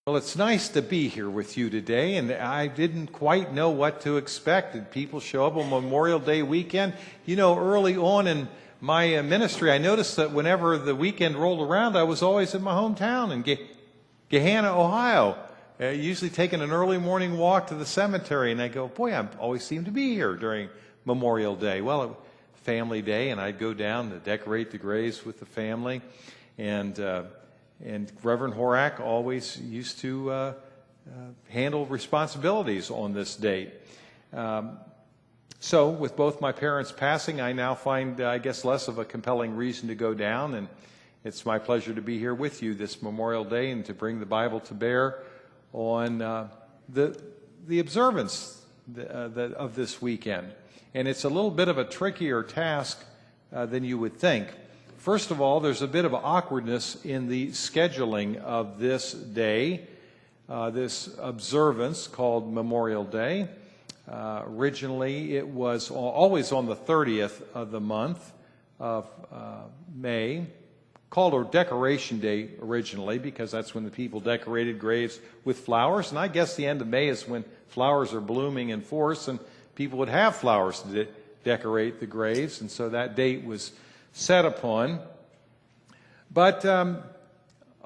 Well, it's nice to be here with you today, and I didn't quite know what to expect. Did people show up on Memorial Day weekend? You know, early on in my ministry, I noticed that whenever the weekend rolled around, I was always in my hometown in Gahanna, Ohio, usually taking an early morning walk to the cemetery, and I go, boy, I always seem to be here during Memorial Day. Well, it was family day, and I'd go down to decorate the graves with the family, and Reverend Horak always used to handle responsibilities on this date. So with both my parents passing, I now find, I guess, less of a compelling reason to go down, and it's my pleasure to be here with you this Memorial Day and to bring the Bible to bear on the observance of this weekend. And it's a little bit of a trickier task than you would think. First of all, there's a bit of awkwardness in the scheduling of this day, this observance called Memorial Day. Originally, it was always on the 30th of the month of May, called a decoration day originally because that's when the people decorated graves with flowers. And I guess the end of May is when flowers are blooming in force and people would have flowers to decorate the graves. And so that date was set upon. But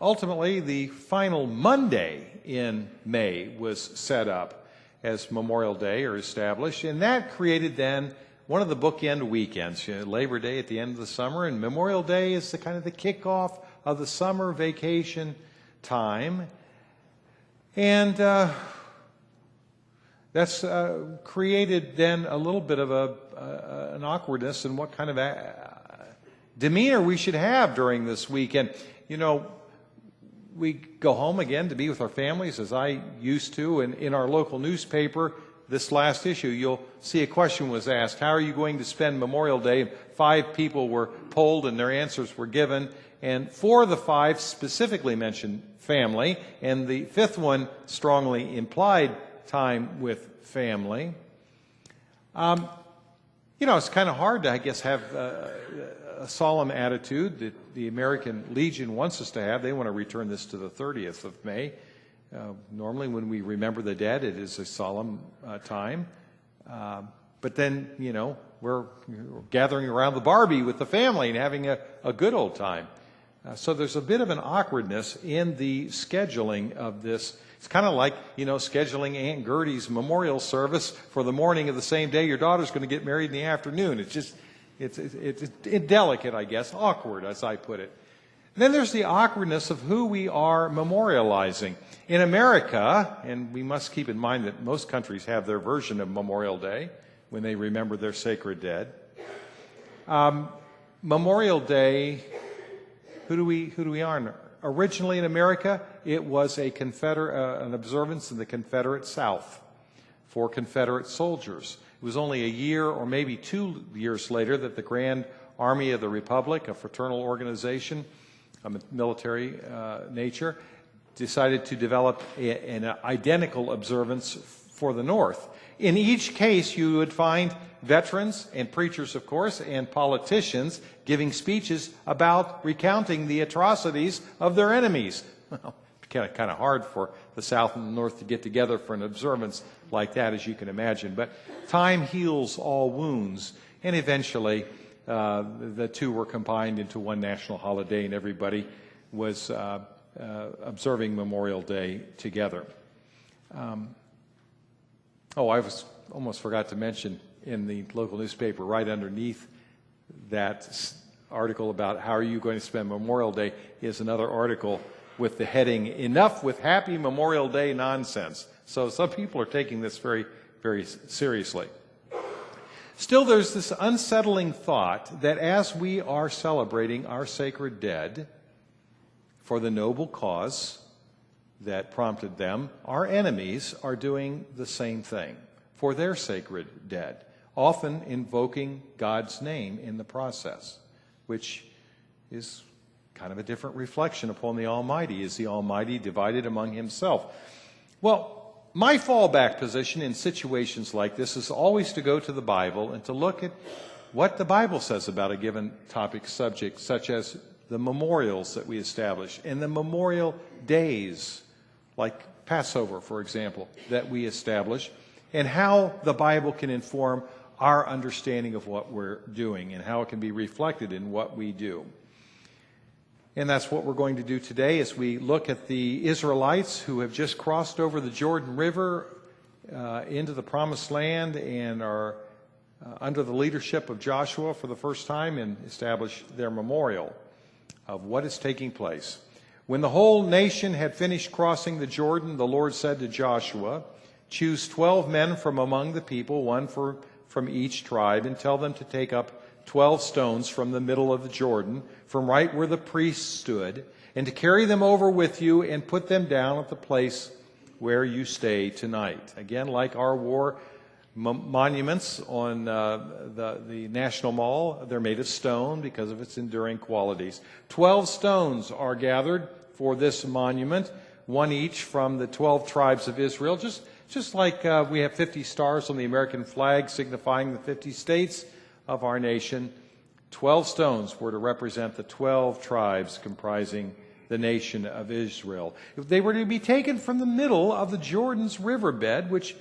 ultimately, the final Monday in May was set up as Memorial Day or established, and that created then one of the bookend weekends. You know, Labor Day at the end of the summer, and Memorial Day is the kind of the kickoff of the summer vacation time. And that's created then a little bit of an awkwardness in what kind of demeanor we should have during this weekend. You know, we go home again to be with our families, as I used to, and in our local newspaper, this last issue, you'll see a question was asked, how are you going to spend Memorial Day? 5 people were polled and their answers were given, and 4 of the 5 specifically mentioned family, and the 5th one strongly implied time with family. You know, it's kind of hard to, I guess, have a solemn attitude that the American Legion wants us to have. They want to return this to the 30th of May. Normally when we remember the dead, it is a solemn time. But then, you know, we're gathering around the Barbie with the family and having a good old time. So there's a bit of an awkwardness in the scheduling of this. It's kind of like, you know, scheduling Aunt Gertie's memorial service for the morning of the same day your daughter's going to get married in the afternoon. It's just, it's indelicate, I guess, awkward, as I put it. Then there's the awkwardness of who we are memorializing. In America, and we must keep in mind that most countries have their version of Memorial Day when they remember their sacred dead. Memorial Day, who do we honor? Originally in America, it was an observance in the Confederate South for Confederate soldiers. It was only a year or maybe 2 years later that the Grand Army of the Republic, a fraternal organization of military nature, decided to develop an identical observance for the North. In each case, you would find veterans and preachers, of course, and politicians giving speeches about recounting the atrocities of their enemies. Well, kind of hard for the South and the North to get together for an observance like that, as you can imagine. But time heals all wounds, and eventually the two were combined into one national holiday, and everybody was observing Memorial Day together. I almost forgot to mention in the local newspaper, right underneath that article about how are you going to spend Memorial Day, is another article with the heading, "Enough with Happy Memorial Day Nonsense." So some people are taking this very, very seriously. Still, there's this unsettling thought that as we are celebrating our sacred dead for the noble cause that prompted them, our enemies are doing the same thing for their sacred dead, often invoking God's name in the process, which is kind of a different reflection upon the Almighty. Is the Almighty divided among himself? Well, my fallback position in situations like this is always to go to the Bible and to look at what the Bible says about a given topic subject, such as the memorials that we establish and the memorial days like Passover, for example, that we establish, and how the Bible can inform our understanding of what we're doing and how it can be reflected in what we do. And that's what we're going to do today as we look at the Israelites who have just crossed over the Jordan River into the Promised Land and are under the leadership of Joshua for the first time, and establish their memorial of what is taking place. When the whole nation had finished crossing the Jordan, the Lord said to Joshua, "Choose 12 men from among the people, one from each tribe, and tell them to take up 12 stones from the middle of the Jordan, from right where the priests stood, and to carry them over with you and put them down at the place where you stay tonight." Again, like our war monuments on the National Mall, they're made of stone because of its enduring qualities. 12 stones are gathered for this monument, one each from the 12 tribes of Israel, just like we have 50 stars on the American flag signifying the 50 states of our nation. 12 stones were to represent the 12 tribes comprising the nation of Israel. They were to be taken from the middle of the Jordan's riverbed, which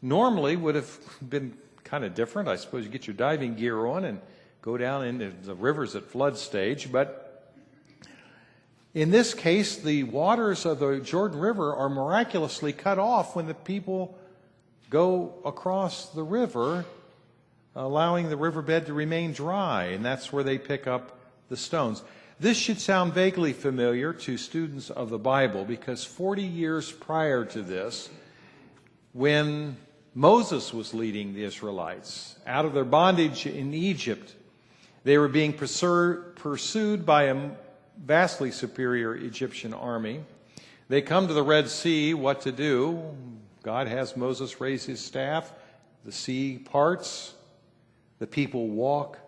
normally would have been kind of different. I suppose you get your diving gear on and go down into the rivers at flood stage. But in this case, the waters of the Jordan River are miraculously cut off when the people go across the river, allowing the riverbed to remain dry, and that's where they pick up the stones. This should sound vaguely familiar to students of the Bible, because 40 years prior to this, when Moses was leading the Israelites out of their bondage in Egypt, they were being pursued by a vastly superior Egyptian army. They come to the Red Sea. What to do? God has Moses raise his staff. The sea parts. The people walk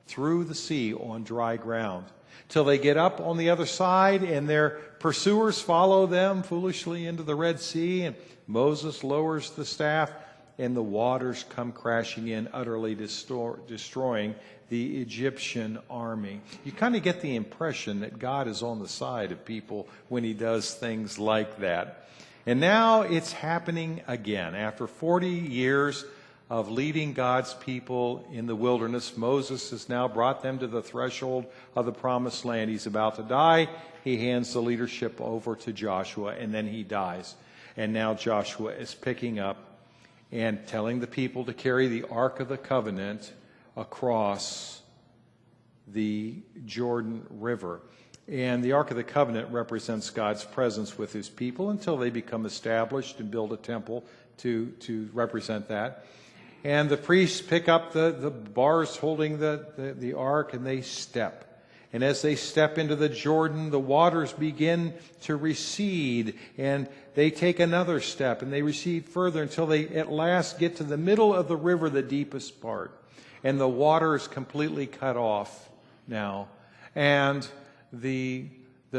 through the sea on dry ground till they get up on the other side, and their pursuers follow them foolishly into the Red Sea, and Moses lowers the staff, and the waters come crashing in, utterly destroying the Egyptian army. You kind of get the impression that God is on the side of people when he does things like that. And now it's happening again. After 40 years of leading God's people in the wilderness, Moses has now brought them to the threshold of the Promised Land. He's about to die. He hands the leadership over to Joshua, and then he dies. And now Joshua is picking up and telling the people to carry the Ark of the Covenant across the Jordan River. And the Ark of the Covenant represents God's presence with his people until they become established and build a temple to represent that. And the priests pick up the bars holding the ark, and they step. And as they step into the Jordan, the waters begin to recede, and they take another step, and they recede further until they at last get to the middle of the river, the deepest part. And the water is completely cut off now. And the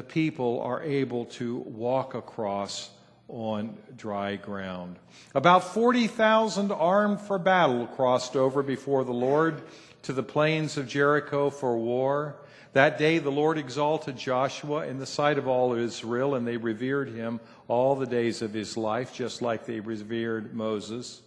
people are able to walk across on dry ground. About 40,000 armed for battle crossed over before the Lord to the plains of Jericho for war. That day the Lord exalted Joshua in the sight of all Israel, and they revered him all the days of his life, just like they revered Moses.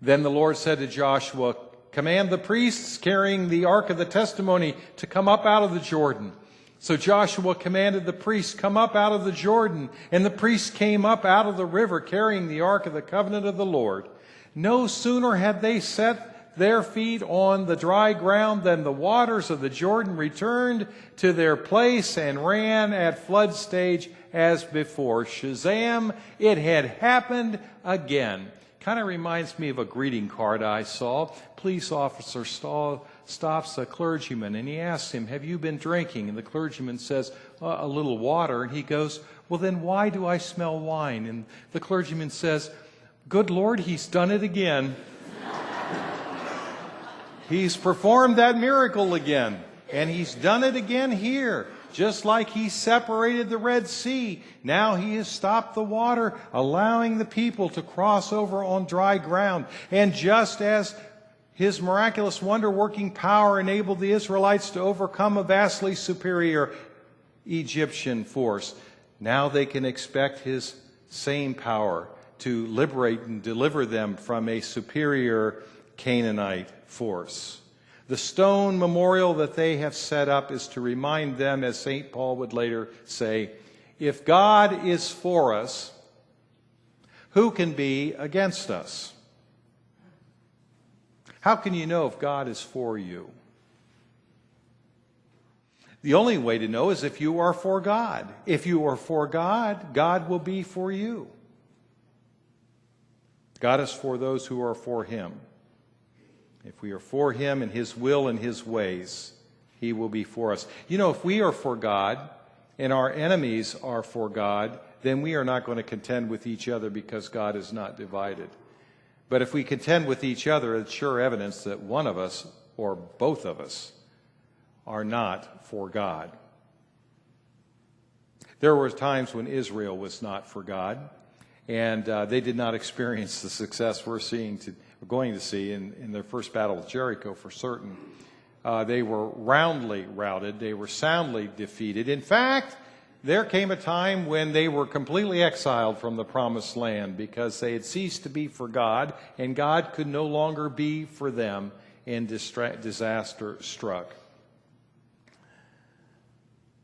Then the Lord said to Joshua, "Command the priests carrying the Ark of the Testimony to come up out of the Jordan." So Joshua commanded the priests, "Come up out of the Jordan." And the priests came up out of the river carrying the Ark of the Covenant of the Lord. No sooner had they set their feet on the dry ground than the waters of the Jordan returned to their place and ran at flood stage as before. Shazam, it had happened again. Kind of reminds me of a greeting card I saw. Police officer stops a clergyman, and he asks him, "Have you been drinking?" And the clergyman says, "A little water." And he goes, "Well, then why do I smell wine?" And the clergyman says, "Good Lord, he's done it again." He's performed that miracle again, and he's done it again here. Just like he separated the Red Sea, now he has stopped the water, allowing the people to cross over on dry ground. And just as his miraculous wonder-working power enabled the Israelites to overcome a vastly superior Egyptian force, now they can expect his same power to liberate and deliver them from a superior Canaanite force. The stone memorial that they have set up is to remind them, as St. Paul would later say, if God is for us, who can be against us? How can you know if God is for you? The only way to know is if you are for God. If you are for God, God will be for you. God is for those who are for Him. If we are for Him and His will and His ways, He will be for us. You know, if we are for God and our enemies are for God, then we are not going to contend with each other because God is not divided. But if we contend with each other, it's sure evidence that one of us or both of us are not for God. There were times when Israel was not for God, and they did not experience the success we're going to see in their first battle of Jericho for certain. They were roundly routed. They were soundly defeated. In fact, there came a time when they were completely exiled from the promised land because they had ceased to be for God, and God could no longer be for them, and disaster struck.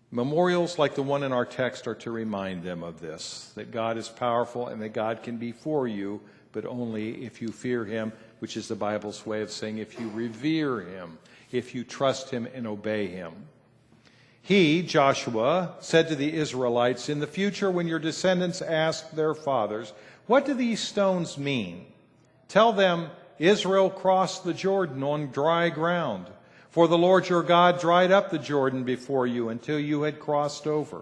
Memorials like the one in our text are to remind them of this, that God is powerful and that God can be for you, but only if you fear Him, which is the Bible's way of saying if you revere Him, if you trust Him and obey Him. He, Joshua, said to the Israelites, in the future when your descendants ask their fathers, what do these stones mean? Tell them, Israel crossed the Jordan on dry ground. For the Lord your God dried up the Jordan before you until you had crossed over.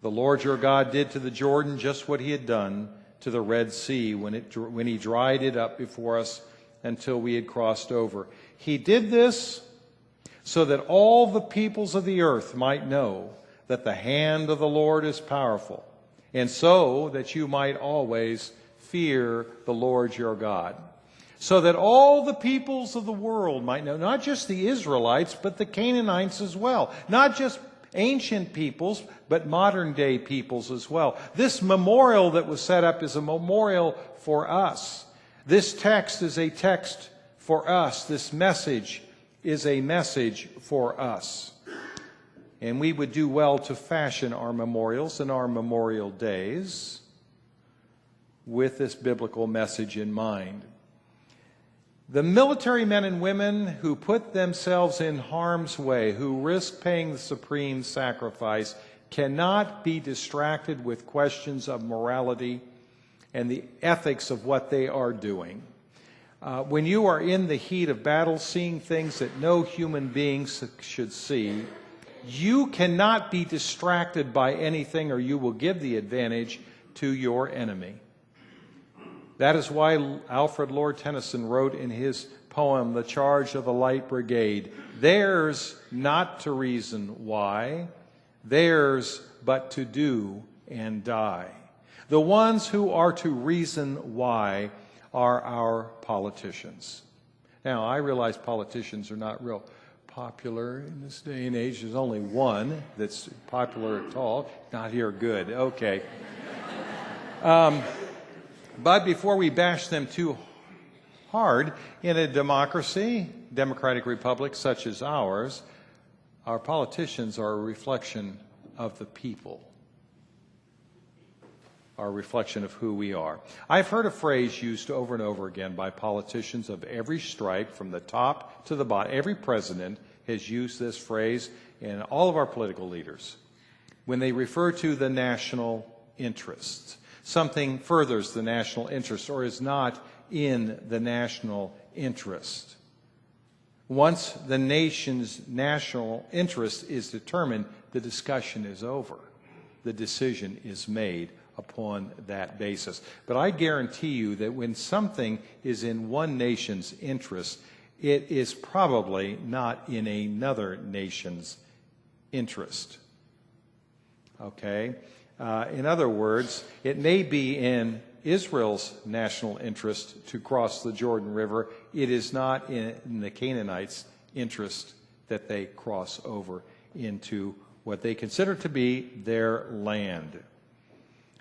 The Lord your God did to the Jordan just what He had done to the Red Sea when He dried it up before us until we had crossed over. He did this so that all the peoples of the earth might know that the hand of the Lord is powerful, and so that you might always fear the Lord your God. So that all the peoples of the world might know, not just the Israelites, but the Canaanites as well. Not just ancient peoples, but modern day peoples as well. This memorial that was set up is a memorial for us. This text is a text for us. This message is a message for us. And we would do well to fashion our memorials and our memorial days with this biblical message in mind. The military men and women who put themselves in harm's way, who risk paying the supreme sacrifice, cannot be distracted with questions of morality and the ethics of what they are doing. When you are in the heat of battle, seeing things that no human beings should see, you cannot be distracted by anything, or you will give the advantage to your enemy. That is why Alfred Lord Tennyson wrote in his poem, The Charge of the Light Brigade, theirs not to reason why, theirs but to do and die. The ones who are to reason why are our politicians. Now, I realize politicians are not real popular in this day and age. There's only one that's popular at all. Not here, good. Okay. But before we bash them too hard, in a democracy, democratic republic such as ours, our politicians are a reflection of the people, are a reflection of who we are. I've heard a phrase used over and over again by politicians of every stripe, from the top to the bottom. Every president has used this phrase, and all of our political leaders, when they refer to the national interest. Something furthers the national interest or is not in the national interest. Once the nation's national interest is determined, the discussion is over. The decision is made upon that basis. But I guarantee you that when something is in one nation's interest, it is probably not in another nation's interest. Okay? In other words, it may be in Israel's national interest to cross the Jordan River. It is not in the Canaanites' interest that they cross over into what they consider to be their land.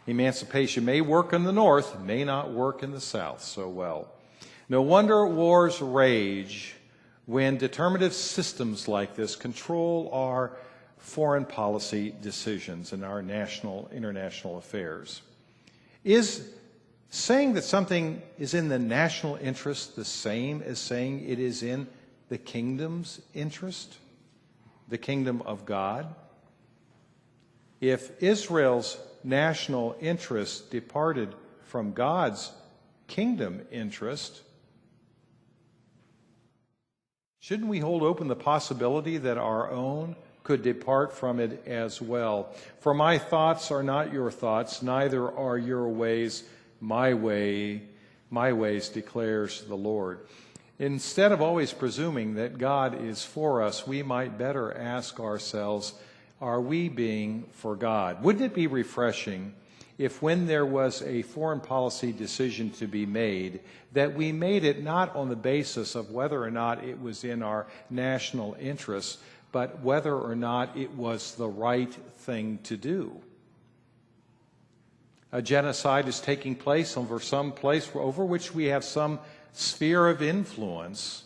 Emancipation may work in the North, may not work in the South so well. No wonder wars rage when determinative systems like this control our foreign policy decisions and our international affairs. Is saying that something is in the national interest the same as saying it is in the kingdom's interest, the kingdom of God? If Israel's national interest departed from God's kingdom interest, shouldn't we hold open the possibility that our own could depart from it as well? For my thoughts are not your thoughts, neither are your ways my ways, declares the Lord. Instead of always presuming that God is for us, we might better ask ourselves, are we being for God? Wouldn't it be refreshing if when there was a foreign policy decision to be made, that we made it not on the basis of whether or not it was in our national interests, but whether or not it was the right thing to do? A genocide is taking place over some place over which we have some sphere of influence.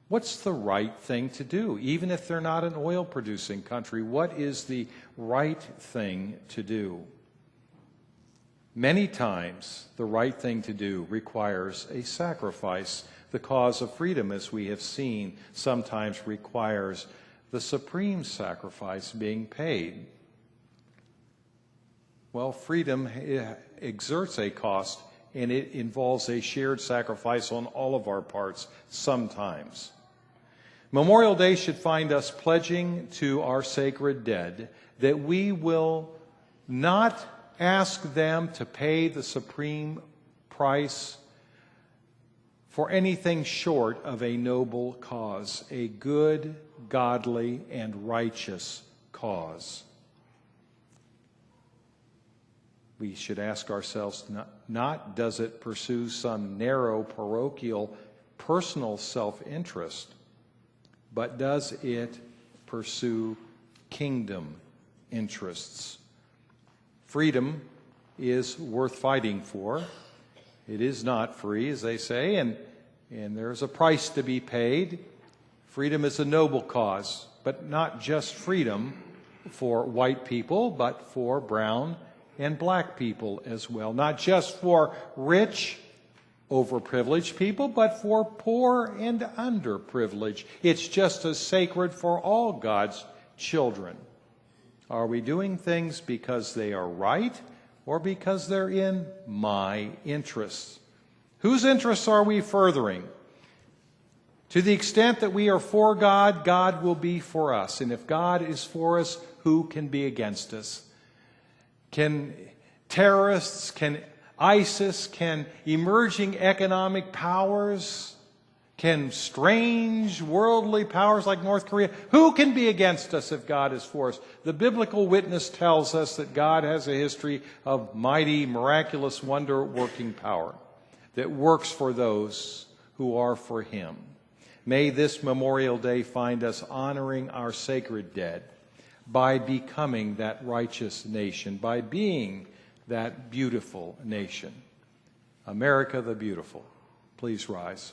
What's the right thing to do? Even if they're not an oil-producing country, what is the right thing to do? Many times, the right thing to do requires a sacrifice. The cause of freedom, as we have seen, sometimes requires the supreme sacrifice being paid. Well, freedom exerts a cost, and it involves a shared sacrifice on all of our parts sometimes. Memorial Day should find us pledging to our sacred dead that we will not ask them to pay the supreme price for anything short of a noble cause, a good, godly, and righteous cause. We should ask ourselves, not does it pursue some narrow, parochial, personal self-interest, but does it pursue kingdom interests? Freedom is worth fighting for. It is not free, as they say, and there's a price to be paid. Freedom is a noble cause, but not just freedom for white people, but for brown and black people as well. Not just for rich, overprivileged people, but for poor and underprivileged. It's just as sacred for all God's children. Are we doing things because they are right or because they're in my interests? Whose interests are we furthering? To the extent that we are for God, God will be for us. And if God is for us, who can be against us? Can terrorists, can ISIS, can emerging economic powers, can strange worldly powers like North Korea, who can be against us if God is for us? The biblical witness tells us that God has a history of mighty, miraculous, wonder-working power that works for those who are for Him. May this Memorial Day find us honoring our sacred dead by becoming that righteous nation, by being that beautiful nation. America the beautiful. Please rise.